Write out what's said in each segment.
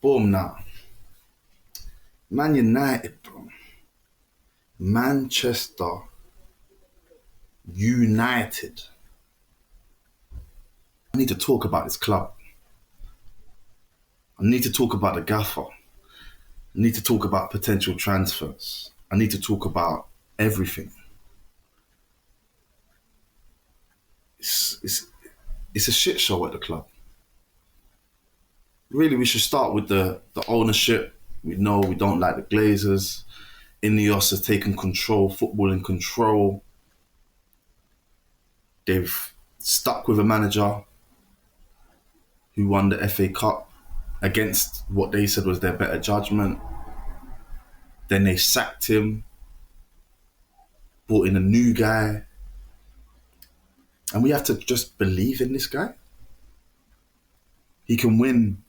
Boom now. Man United, bro. Manchester United. I need to talk about this club. I need to talk about the gaffer. I need to talk about potential transfers. I need to talk about everything. It's a shit show at the club. Really, we should start with the ownership. We know we don't like the Glazers. Ineos has taken control, football in control. They've stuck with a manager who won the FA Cup against what they said was their better judgment. Then they sacked him, brought in a new guy. And we have to just believe in this guy. He can win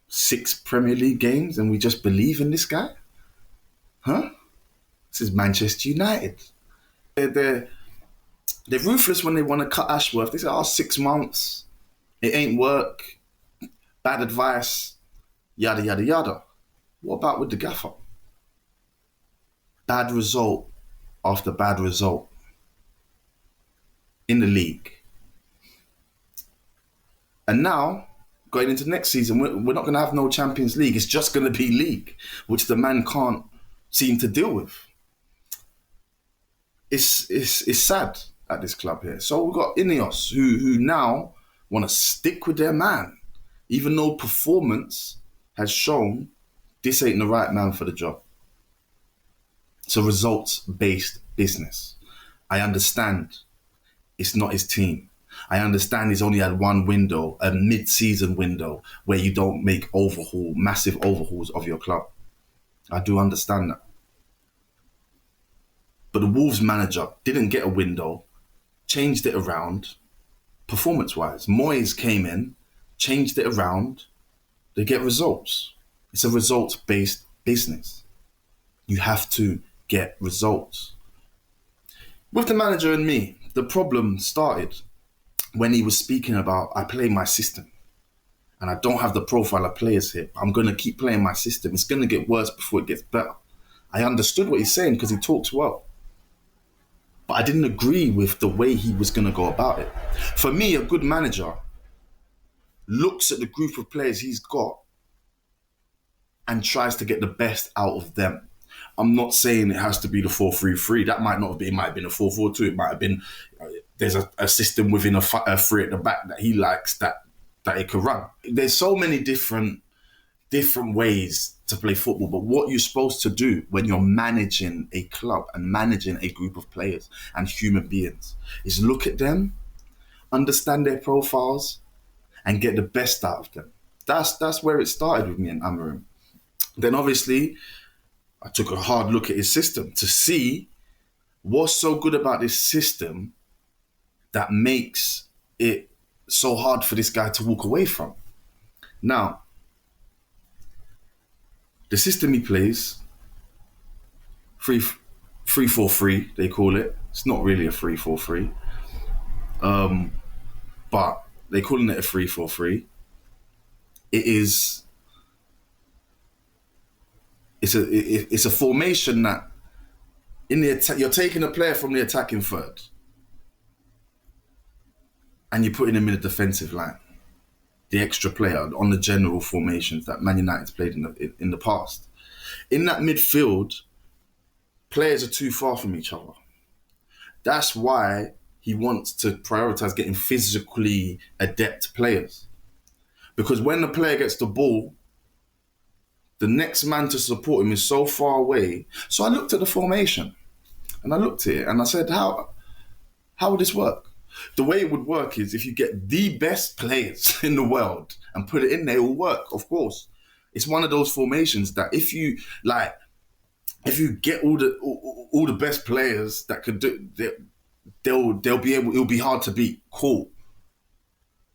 6 Premier League games and we just believe in this guy? Huh? This is Manchester United. They're ruthless when they want to cut Ashworth. They say, 6 months, it ain't work, bad advice, yada, yada, yada. What about with the gaffer? Bad result after bad result in the league. And now, going into next season, we're not going to have no Champions League. It's just going to be league, which the man can't seem to deal with. It's sad at this club here. So we've got Ineos, who now want to stick with their man, even though performance has shown this ain't the right man for the job. It's a results-based business. I understand it's not his team. I understand he's only had one window, a mid-season window, where you don't make massive overhauls of your club. I do understand that. But the Wolves manager didn't get a window, changed it around, performance-wise. Moyes came in, changed it around, they get results. It's a results-based business. You have to get results. With the manager and me, the problem started when he was speaking about, I play my system and I don't have the profile of players here. I'm going to keep playing my system. It's going to get worse before it gets better. I understood what he's saying because he talks well. But I didn't agree with the way he was going to go about it. For me, a good manager looks at the group of players he's got and tries to get the best out of them. I'm not saying it has to be the 4-3-3. That might not have been. It might have been a 4-4-2. It might have been. There's a system within a 3 at the back that he likes that it could run. There's so many different ways to play football. But what you're supposed to do when you're managing a club and managing a group of players and human beings is look at them, understand their profiles, and get the best out of them. That's where it started with me and Amorim. Then obviously, I took a hard look at his system to see what's so good about this system that makes it so hard for this guy to walk away from. Now, the system he plays, 3-4-3, they call it. It's not really a 3-4-3. But they're calling it a 3-4-3. It's a formation that in the you're taking a player from the attacking third and you're putting him in a defensive line, the extra player on the general formations that Man United's played in the past. In that midfield, players are too far from each other. That's why he wants to prioritise getting physically adept players. Because when the player gets the ball, the next man to support him is so far away. So I looked at the formation and I looked at it and I said, how would this work? The way it would work is if you get the best players in the world and put it in there, it will work, of course. It's one of those formations that if you get all the best players that could do, they'll be able, it'll be hard to beat. Cool.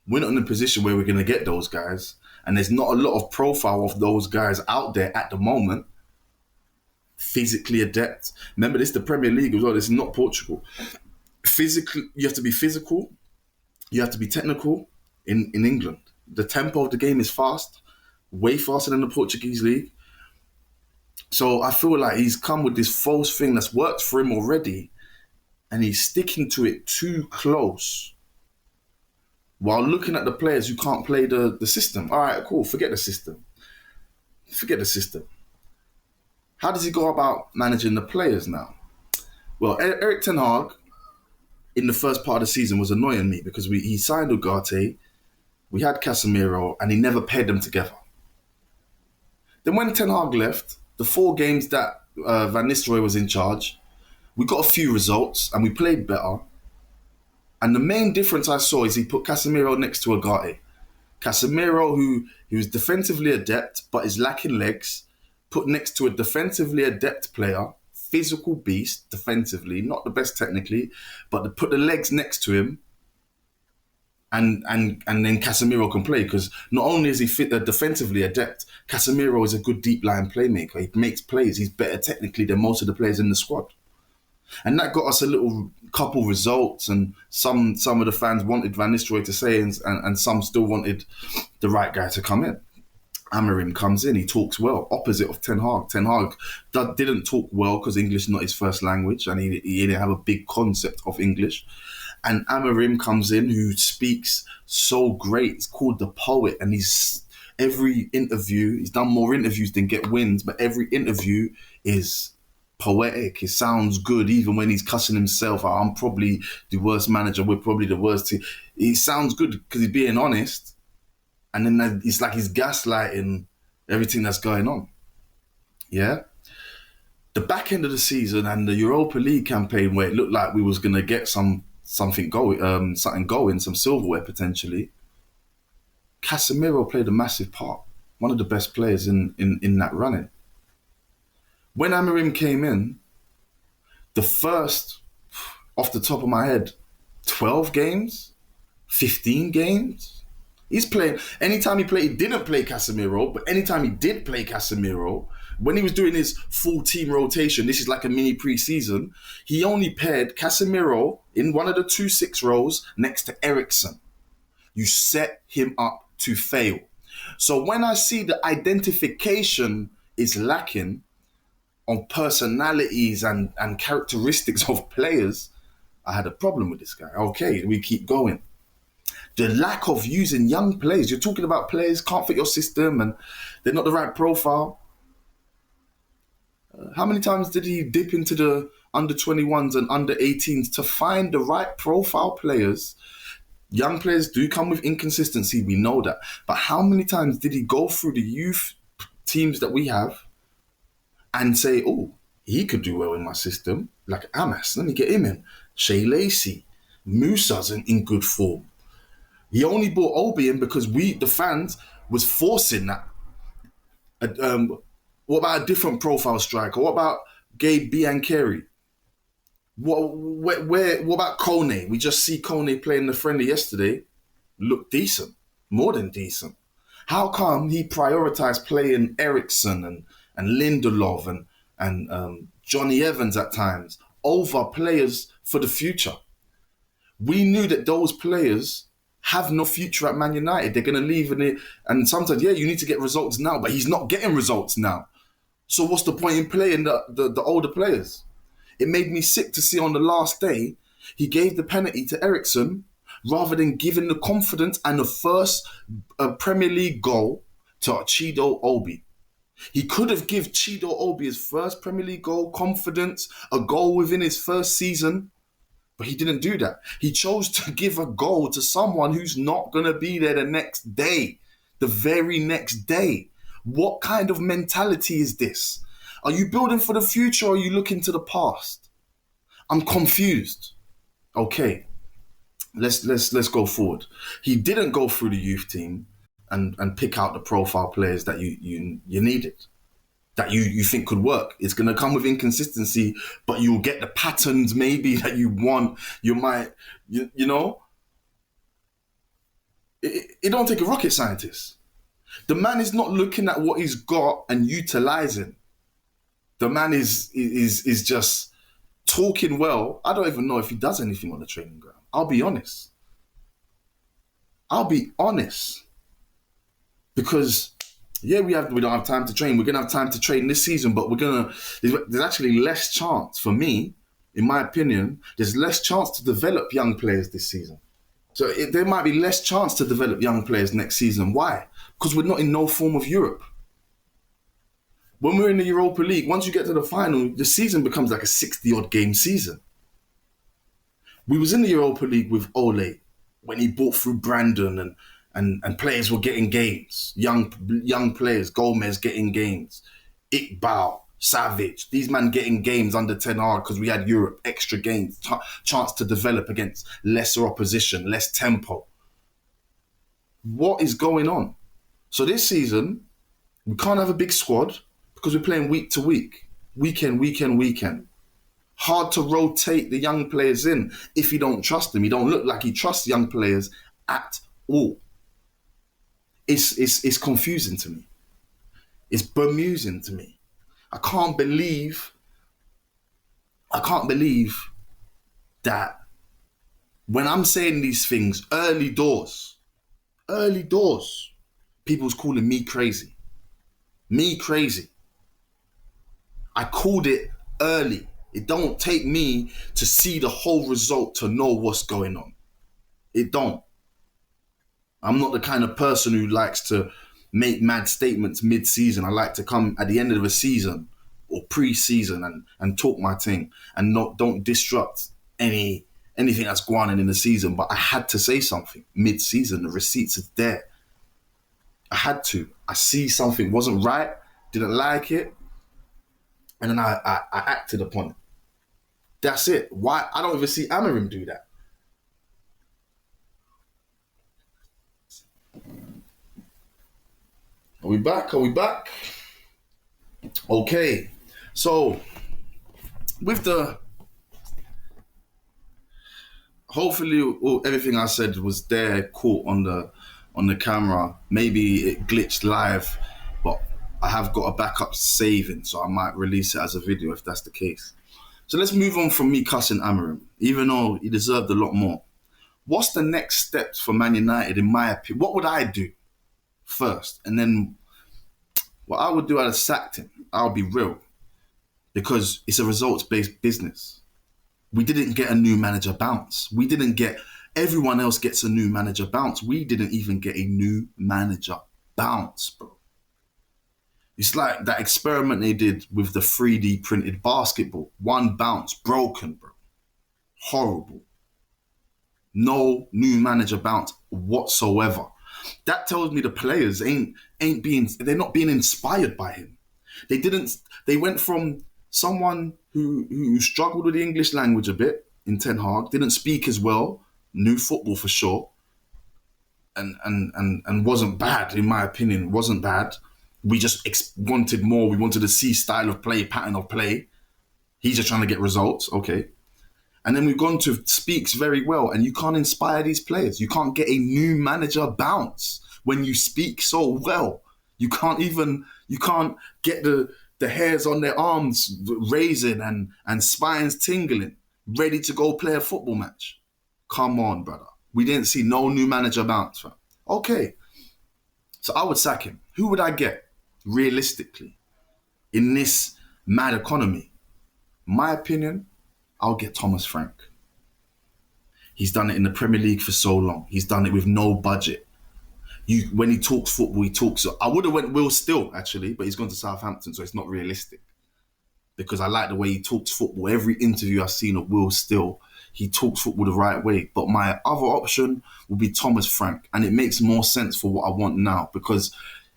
We're not in a position where we're going to get those guys. And there's not a lot of profile of those guys out there at the moment. Physically adept. Remember, this is the Premier League as well. This is not Portugal. Physically, you have to be physical. You have to be technical in England. The tempo of the game is fast. way faster than the Portuguese league. So I feel like he's come with this false thing that's worked for him already, and he's sticking to it too close while looking at the players who can't play the system. All right, cool. Forget the system. Forget the system. How does he go about managing the players now? Well, Eric Ten Hag in the first part of the season was annoying me because he signed Ugarte, we had Casemiro, and he never paired them together. Then when Ten Hag left, the 4 games that Van Nistelrooy was in charge, we got a few results and we played better. And the main difference I saw is he put Casemiro next to Ugarte. Casemiro, who was defensively adept but is lacking legs, put next to a defensively adept player, physical beast defensively, not the best technically, but to put the legs next to him, and then Casemiro can play, because not only is he defensively adept, Casemiro is a good deep line playmaker. He makes plays. He's better technically than most of the players in the squad. And that got us a little couple results, and some of the fans wanted Van Nistelrooy to stay, and some still wanted the right guy to come in. Amorim comes in, he talks well, opposite of Ten Hag. Ten Hag didn't talk well because English is not his first language, and he didn't have a big concept of English. And Amorim comes in, who speaks so great. He's called the poet, and every interview, he's done more interviews than get wins, but every interview is poetic. It sounds good, even when he's cussing himself out. I'm probably the worst manager. We're probably the worst team. He sounds good because he's being honest. And then it's like he's gaslighting everything that's going on. Yeah? The back end of the season and the Europa League campaign, where it looked like we was going to get something going, some silverware potentially, Casemiro played a massive part. One of the best players in that running. When Amorim came in, the first, off the top of my head, 12 games, 15 games, he's playing. Anytime he played, he didn't play Casemiro, but anytime he did play Casemiro, when he was doing his full team rotation, this is like a mini pre-season, he only paired Casemiro in one of the 2-6 rows next to Eriksen. You set him up to fail. So when I see the identification is lacking on personalities and characteristics of players, I had a problem with this guy. Okay, we keep going. The lack of using young players. You're talking about players can't fit your system and they're not the right profile. How many times did he dip into the under 21s and under 18s to find the right profile players? Young players do come with inconsistency, we know that. But how many times did he go through the youth teams that we have and say, oh, he could do well in my system, like Amas, let me get him in. Shea Lacey, Musa's in good form. He only brought Obi in because we, the fans, was forcing that. What about a different profile striker? What about Gabe Biancheri? What about Kone? We just see Kone playing the friendly yesterday. Look decent, more than decent. How come he prioritized playing Eriksen and Lindelof and Johnny Evans at times over players for the future? We knew that those players have no future at Man United. They're going to leave and sometimes, yeah, you need to get results now, but he's not getting results now. So what's the point in playing the older players? It made me sick to see on the last day, he gave the penalty to Eriksen rather than giving the confidence and the first Premier League goal to Chido Obi. He could have given Chido Obi his first Premier League goal, confidence, a goal within his first season, but he didn't do that. He chose to give a goal to someone who's not going to be there the next day, the very next day. What kind of mentality is this? Are you building for the future or are you looking to the past? I'm confused. Okay, let's go forward. He didn't go through the youth team and pick out the profile players that you needed, that you think could work. It's going to come with inconsistency, but you'll get the patterns maybe that you want. You might, you know, it don't take a rocket scientist. The man is not looking at what he's got and utilizing. The man is just talking well. I don't even know if he does anything on the training ground. I'll be honest. Because Yeah, we don't have time to train. We're gonna have time to train this season, but there's actually less chance for me, in my opinion. There's less chance to develop young players this season. So there might be less chance to develop young players next season. Why? Because we're not in no form of Europe. When we're in the Europa League, once you get to the final, the season becomes like a 60-odd game season. We was in the Europa League with Ole when he brought through Brandon and players were getting games. Young players, Gomez getting games, Iqbal, Savage, these men getting games under Ten Hag because we had Europe, extra games, chance to develop against lesser opposition, less tempo. What is going on? So this season, we can't have a big squad because we're playing week to week, weekend. Hard to rotate the young players in if you don't trust them. You don't look like he trusts young players at all. It's confusing to me. It's bemusing to me. I can't believe that when I'm saying these things, early doors, people's calling me crazy. Me crazy. I called it early. It don't take me to see the whole result to know what's going on. It don't. I'm not the kind of person who likes to make mad statements mid-season. I like to come at the end of a season or pre-season and talk my thing and don't disrupt anything that's going on in the season. But I had to say something mid-season. The receipts are there. I had to. I see something wasn't right, didn't like it, and then I acted upon it. That's it. Why? I don't even see Amorim do that. Are we back? Okay. So, with hopefully everything I said was there, caught on the camera. Maybe it glitched live, but I have got a backup saving, so I might release it as a video if that's the case. So let's move on from me cussing Amorim, even though he deserved a lot more. What's the next steps for Man United, in my opinion? What would I do first? And then what I would do, I'd have sacked him. I'll be real. Because it's a results-based business. We didn't get a new manager bounce. Everyone else gets a new manager bounce. We didn't even get a new manager bounce, bro. It's like that experiment they did with the 3D printed basketball. One bounce, broken, bro. Horrible. No new manager bounce whatsoever. That tells me the players they're not being inspired by him. They went from someone who struggled with the English language a bit in Ten Hag, didn't speak as well, knew football for sure, and wasn't bad, in my opinion, wasn't bad. We just wanted more. We wanted to see style of play, pattern of play. He's just trying to get results. Okay. And then we've gone to speaks very well, and you can't inspire these players. You can't get a new manager bounce when you speak so well. You can't get the hairs on their arms raising and spines tingling, ready to go play a football match. Come on, brother. We didn't see no new manager bounce. Okay. So I would sack him. Who would I get, realistically, in this mad economy? My opinion, I'll get Thomas Frank. He's done it in the Premier League for so long. He's done it with no budget. When he talks football, he talks. I would have went Will Still, actually, but he's gone to Southampton, so it's not realistic. Because I like the way he talks football. Every interview I've seen of Will Still, he talks football the right way. But my other option would be Thomas Frank. And it makes more sense for what I want now because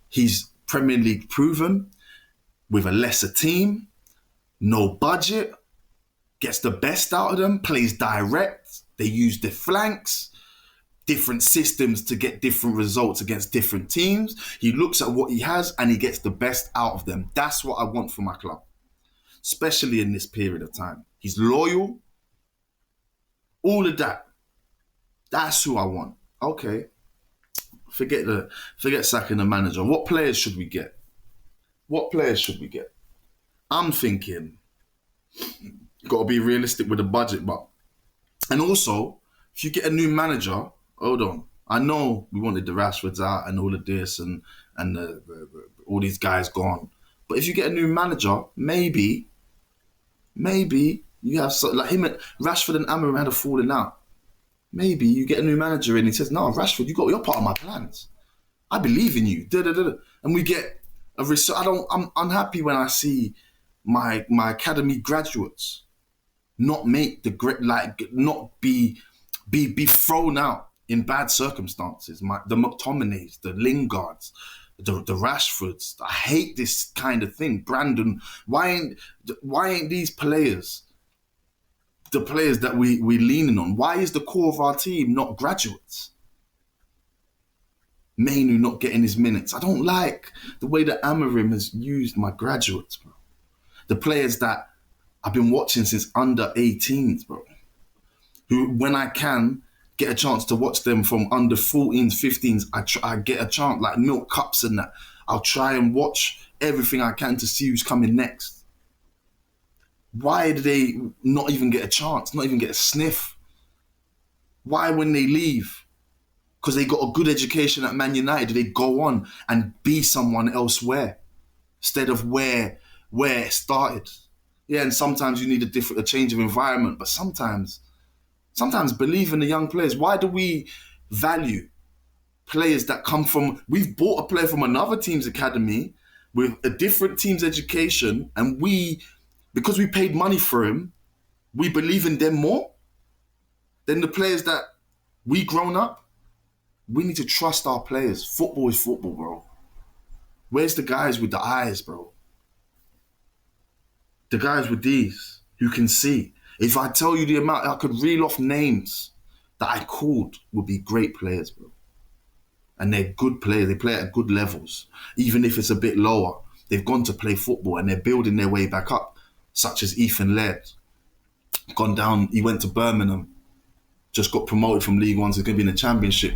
he's Premier League proven with a lesser team, no budget, gets the best out of them, plays direct. They use the flanks, different systems to get different results against different teams. He looks at what he has and he gets the best out of them. That's what I want for my club, especially in this period of time. He's loyal, all of that. That's who I want. Okay. Forget sacking the manager. What players should we get? I'm thinking, got to be realistic with the budget, and also, if you get a new manager, hold on. I know we wanted the Rashfords out and all of this and the all these guys gone. But if you get a new manager, maybe you have like him and Rashford and Amorim had a falling out. Maybe you get a new manager in. He says, "No, Rashford, you're part of my plans. I believe in you." And we get a result. I'm unhappy when I see my academy graduates not make the great, like not be thrown out in bad circumstances. The McTominays, the Lingards, the Rashfords. I hate this kind of thing. Brandon, why ain't these players the players that we leaning on? Why is the core of our team not graduates? Mainu not getting his minutes. I don't like the way that Amorim has used my graduates, bro. The players that I've been watching since under 18s, bro. Who, when I can get a chance to watch them from under 14s, 15s, I get a chance, like milk cups and that. I'll try and watch everything I can to see who's coming next. Why do they not even get a chance, not even get a sniff? Why, when they leave, because they got a good education at Man United, do they go on and be someone elsewhere instead of where it started? Yeah, and sometimes you need a change of environment, but sometimes believe in the young players. Why do we value players that come from... We've bought a player from another team's academy with a different team's education, and because we paid money for him, we believe in them more than the players that we grown up. We need to trust our players. Football is football, bro. Where's the guys with the eyes, bro? The guys with these who can see. If I tell you the amount, I could reel off names that I called would be great players, bro. And they're good players. They play at good levels. Even if it's a bit lower, they've gone to play football and they're building their way back up, such as Ethan Laird. Gone down, he went to Birmingham, just got promoted from League One, so he's going to be in the Championship.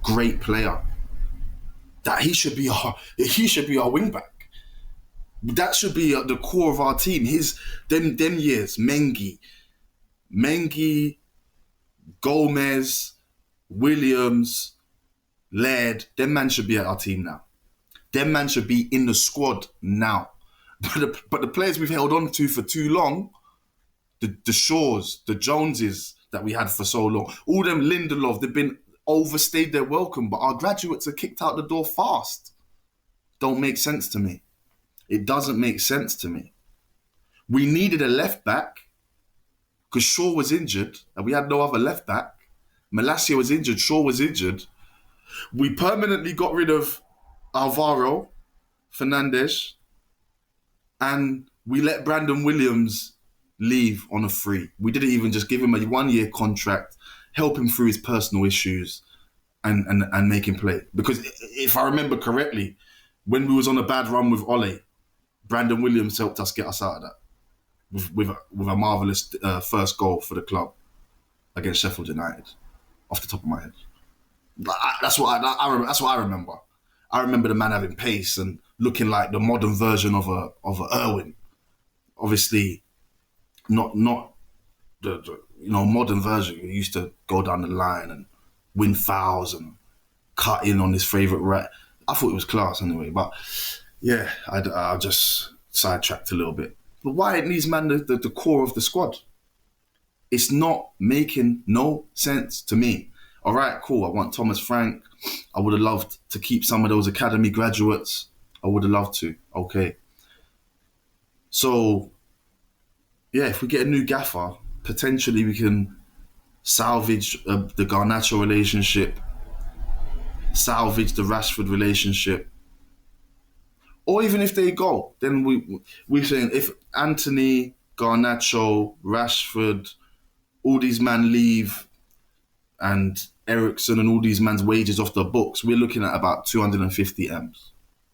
Great player. That he should be our wing back. That should be the core of our team. Them years, Mengi, Gomez, Williams, Laird, them man should be at our team now. Them man should be in the squad now. But the players we've held on to for too long, the Shaws, the Joneses that we had for so long, all them Lindelof, they've been overstayed their welcome, but our graduates are kicked out the door fast. Don't make sense to me. It doesn't make sense to me. We needed a left back because Shaw was injured and we had no other left back. Malacia was injured, Shaw was injured. We permanently got rid of Alvaro Fernandez and we let Brandon Williams leave on a free. We didn't even just give him a 1-year contract, help him through his personal issues and make him play. Because if I remember correctly, when we was on a bad run with Ole, Brandon Williams helped us get us out of that with a marvellous first goal for the club against Sheffield United, off the top of my head. That's what I remember. I remember the man having pace and looking like the modern version of a Irwin. Obviously, not the modern version. He used to go down the line and win fouls and cut in on his favourite right. I thought it was class anyway, but yeah, I just sidetracked a little bit. But why ain't these man the core of the squad? It's not making no sense to me. All right, cool. I want Thomas Frank. I would have loved to keep some of those academy graduates. I would have loved to. Okay. So, yeah, if we get a new gaffer, potentially we can salvage the Garnacho relationship, salvage the Rashford relationship. Or even if they go, then we're saying if Anthony, Garnacho, Rashford, all these men leave and Eriksen and all these men's wages off the books, we're looking at about 250 M's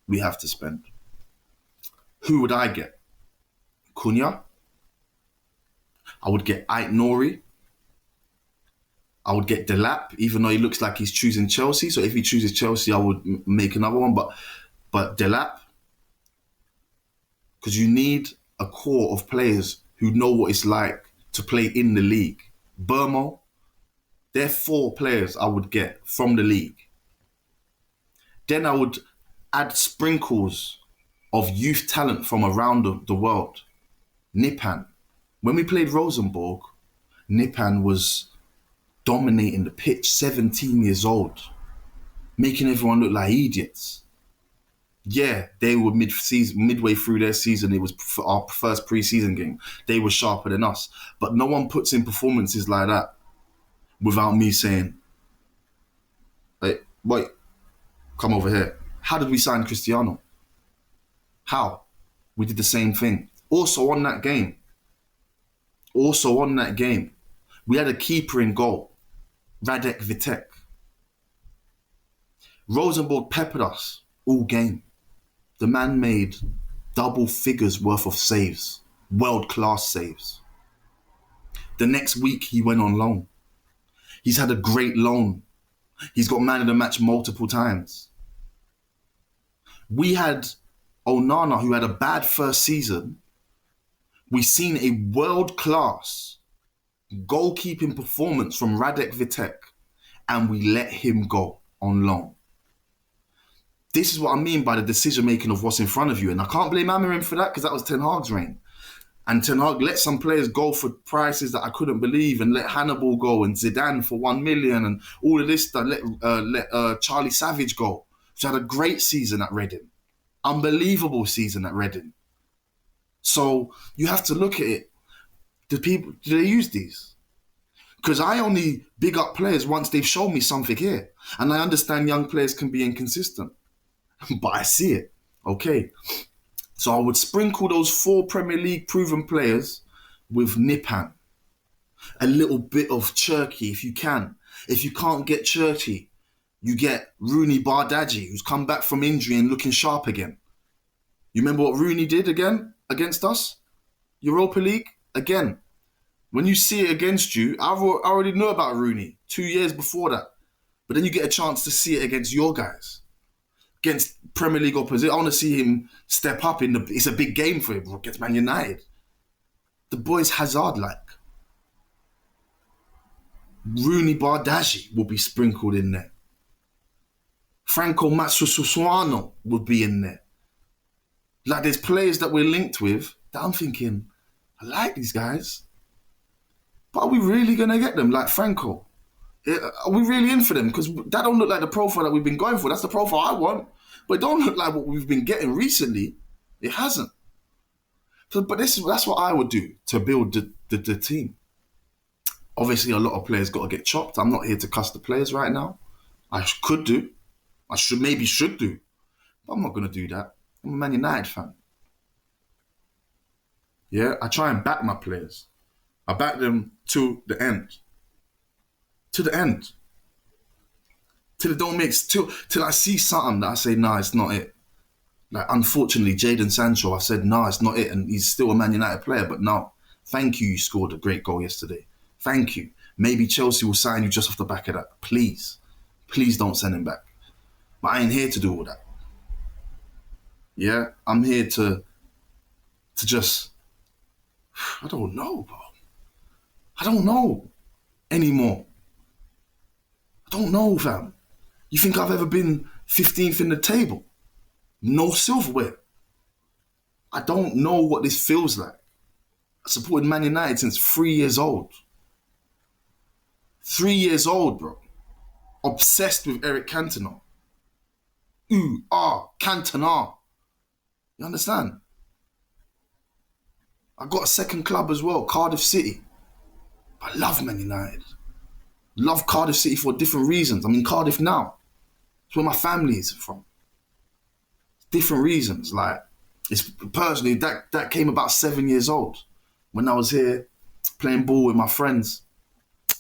we have to spend. Who would I get? Cunha? I would get Ait Nouri. I would get Delap, even though he looks like he's choosing Chelsea. So if he chooses Chelsea, I would make another one. But Delap, because you need a core of players who know what it's like to play in the league. Burmo, they're 4 players I would get from the league. Then I would add sprinkles of youth talent from around the world. Nipan. When we played Rosenborg, Nipan was dominating the pitch, 17 years old, making everyone look like idiots. Yeah, they were midway through their season. It was our first pre-season game. They were sharper than us. But no one puts in performances like that without me saying, hey, wait, come over here. How did we sign Cristiano? How? We did the same thing. Also on that game, we had a keeper in goal, Radek Vitek. Rosenborg peppered us all game. The man made double figures worth of saves, world-class saves. The next week, he went on loan. He's had a great loan. He's got man of the match multiple times. We had Onana, who had a bad first season. We've seen a world-class goalkeeping performance from Radek Vitek, and we let him go on loan. This is what I mean by the decision-making of what's in front of you. And I can't blame Amorim for that because that was Ten Hag's reign. And Ten Hag let some players go for prices that I couldn't believe and let Hannibal go and Zidane for 1 million and all of this stuff. Let Charlie Savage go, which had a great season at Reading. Unbelievable season at Reading. So you have to look at it. Do they use these? Because I only big up players once they've shown me something here. And I understand young players can be inconsistent. But I see it. Okay. So I would sprinkle those 4 Premier League proven players with Nipan. A little bit of Cherki if you can. If you can't get Cherki, you get Rooney Bardghji, who's come back from injury and looking sharp again. You remember what Rooney did again against us? Europa League? Again. When you see it against you, I already knew about Rooney 2 years before that. But then you get a chance to see it against your guys. Against Premier League opposition. I want to see him step up it's a big game for him against Man United. The boy's Hazard-like. Rooney Bardghji will be sprinkled in there. Franco Matsusuano would be in there. Like there's players that we're linked with that I'm thinking, I like these guys. But are we really going to get them? Like Franco. Are we really in for them? Because that don't look like the profile that we've been going for. That's the profile I want. But it don't look like what we've been getting recently. It hasn't. So, but that's what I would do to build the team. Obviously, a lot of players got to get chopped. I'm not here to cuss the players right now. I could do. I should do. But I'm not going to do that. I'm a Man United fan. Yeah, I try and back my players. I back them to the end. To the end. Till it don't mix. Till I see something that I say, nah, it's not it. Like, unfortunately, Jadon Sancho, I said, nah, it's not it. And he's still a Man United player. But no, thank you scored a great goal yesterday. Thank you. Maybe Chelsea will sign you just off the back of that. Please. Please don't send him back. But I ain't here to do all that. Yeah? I'm here to just... I don't know, bro. I don't know anymore. I don't know, fam. You think I've ever been 15th in the table? No silverware. I don't know what this feels like. I supported Man United since 3 years old. 3 years old, bro. Obsessed with Eric Cantona. Cantona. You understand? I got a second club as well, Cardiff City. I love Man United. Love Cardiff City for different reasons. I'm in Cardiff now. It's where my family is from. Different reasons. Like, it's personally, that came about 7 years old. When I was here playing ball with my friends.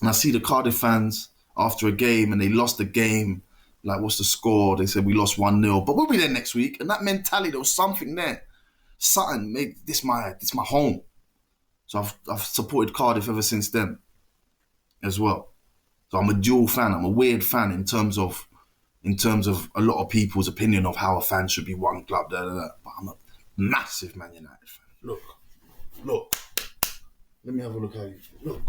And I see the Cardiff fans after a game and they lost the game. Like, what's the score? They said we lost 1-0. But we'll be there next week. And that mentality, there was something there. Something made this my home. So I've supported Cardiff ever since then as well. So I'm a dual fan. I'm a weird fan in terms of a lot of people's opinion of how a fan should be one club. But I'm a massive Man United fan. Look. Let me have a look at you. Look.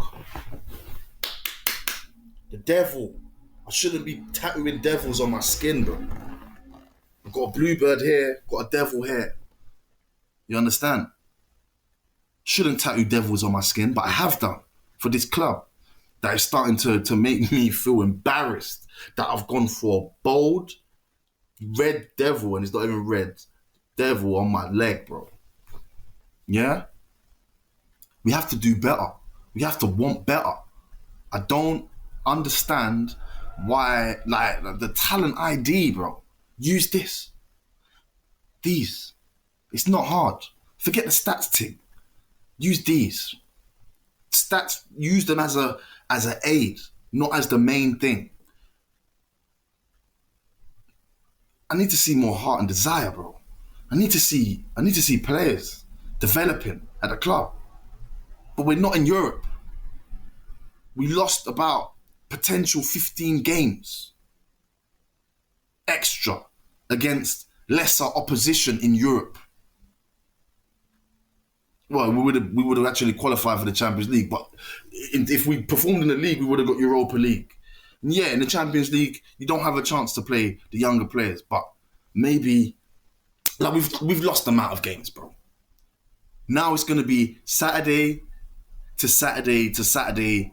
The devil. I shouldn't be tattooing devils on my skin, bro. I've got a bluebird here, got a devil here. You understand? Shouldn't tattoo devils on my skin, but I have done for this club. That is starting to make me feel embarrassed that I've gone for a bold red devil, and it's not even red, devil on my leg, bro. Yeah? We have to do better. We have to want better. I don't understand why, like, the talent ID, bro. Use this. These. It's not hard. Forget the stats thing. Use these. Stats, use them as an aid, not as the main thing. I need to see more heart and desire, bro. I need to see players developing at the club. But we're not in Europe. We lost about potential 15 games extra against lesser opposition in Europe. Well, we would have actually qualified for the Champions League, but if we performed in the league, we would have got Europa League. And yeah, in the Champions League, you don't have a chance to play the younger players, but maybe like we've lost them out of games, bro. Now it's going to be Saturday to Saturday to Saturday,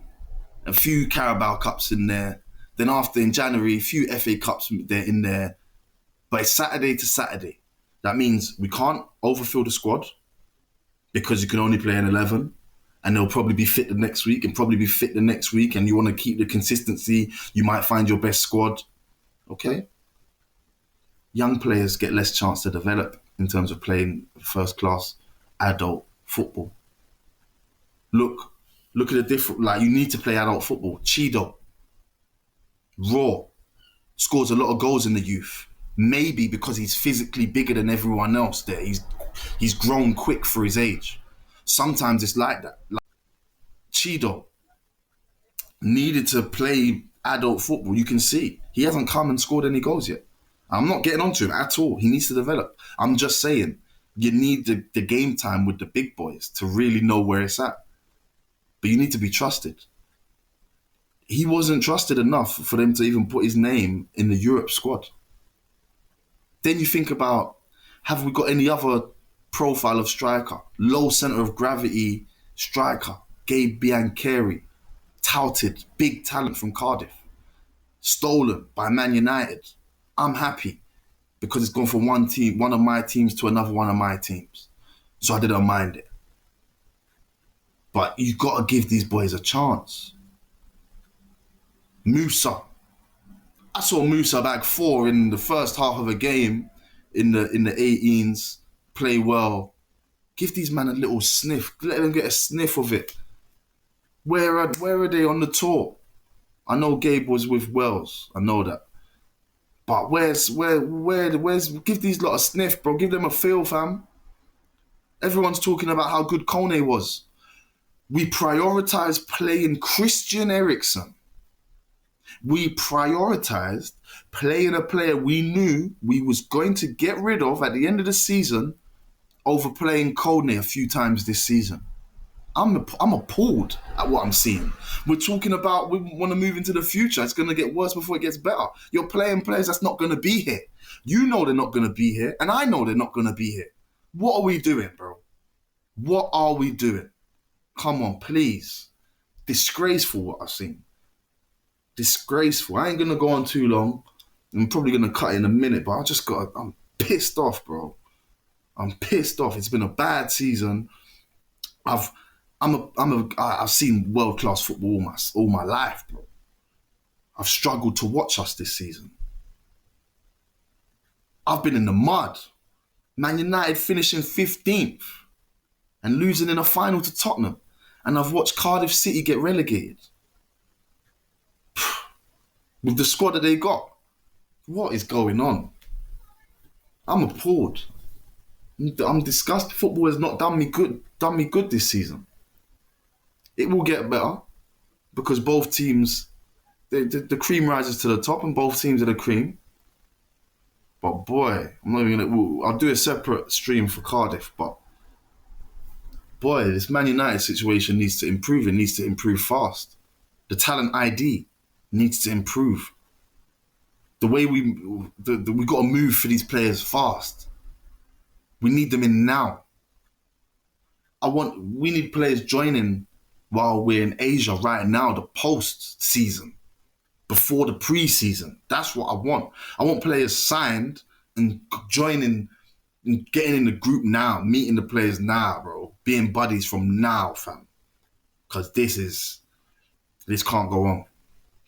a few Carabao Cups in there. Then after in January, a few FA Cups there in there. But it's Saturday to Saturday. That means we can't overfill the squad because you can only play an 11, and they'll probably be fit the next week and probably be fit the next week, and you want to keep the consistency, you might find your best squad. Okay? Young players get less chance to develop in terms of playing first-class adult football. Look at the different, like, you need to play adult football. Chido, raw, scores a lot of goals in the youth. Maybe because he's physically bigger than everyone else there. He's grown quick for his age. Sometimes it's like that. Like Chido needed to play adult football. You can see he hasn't come and scored any goals yet. I'm not getting onto him at all. He needs to develop. I'm just saying you need the game time with the big boys to really know where it's at. But you need to be trusted. He wasn't trusted enough for them to even put his name in the Europe squad. Then you think about, have we got any other profile of striker? Low centre of gravity striker. Gabe Biancheri, touted, big talent from Cardiff. Stolen by Man United. I'm happy because it's gone from one of my teams to another one of my teams. So I didn't mind it. But you got to give these boys a chance. Musa. I saw Musa back 4 in the first half of a game in the 18s, play well. Give these men a little sniff. Let them get a sniff of it. Where are they on the tour? I know Gabe was with Wales. I know that. But where's give these lot a sniff, bro. Give them a feel, fam. Everyone's talking about how good Kone was. We prioritized playing Christian Eriksen. We prioritized playing a player we knew we was going to get rid of at the end of the season over playing Kone a few times this season. I'm appalled at what I'm seeing. We're talking about we want to move into the future. It's going to get worse before it gets better. You're playing players that's not going to be here. You know they're not going to be here, and I know they're not going to be here. What are we doing, bro? What are we doing? Come on, please. Disgraceful what I've seen. Disgraceful. I ain't going to go on too long. I'm probably going to cut in a minute, but I'm pissed off, bro. I'm pissed off. It's been a bad season. I've seen world-class football all my life, bro. I've struggled to watch us this season. I've been in the mud. Man United finishing 15th and losing in a final to Tottenham. And I've watched Cardiff City get relegated. With the squad that they got. What is going on? I'm appalled. I'm disgusted. Football has not done me good this season. It will get better because both teams, the cream rises to the top and both teams are the cream. But boy, I'm not even gonna. I'll do a separate stream for Cardiff. But boy, this Man United situation needs to improve. It needs to improve fast. The talent ID needs to improve. The way we got to move for these players fast. We need them in now. We need players joining while we're in Asia right now, the post season, before the pre-season. That's what I want. I want players signed and joining and getting in the group now, meeting the players now, bro. Being buddies from now, fam. Because this can't go on.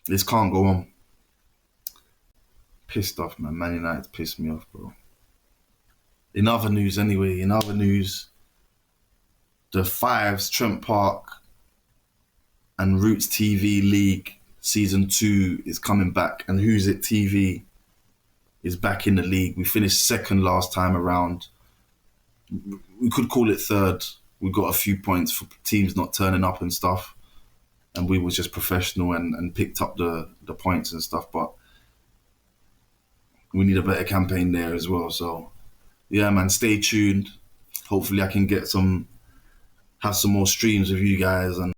This can't go on. Pissed off, man. Man United's pissed me off, bro. In other news, the Fives, Trent Park, and Roots TV League Season 2 is coming back. And Who's It TV is back in the league. We finished second last time around. We could call it third. We got a few points for teams not turning up and stuff. And we was just professional and picked up the points and stuff. But we need a better campaign there as well. So, yeah, man, stay tuned. Hopefully I can have some more streams with you guys and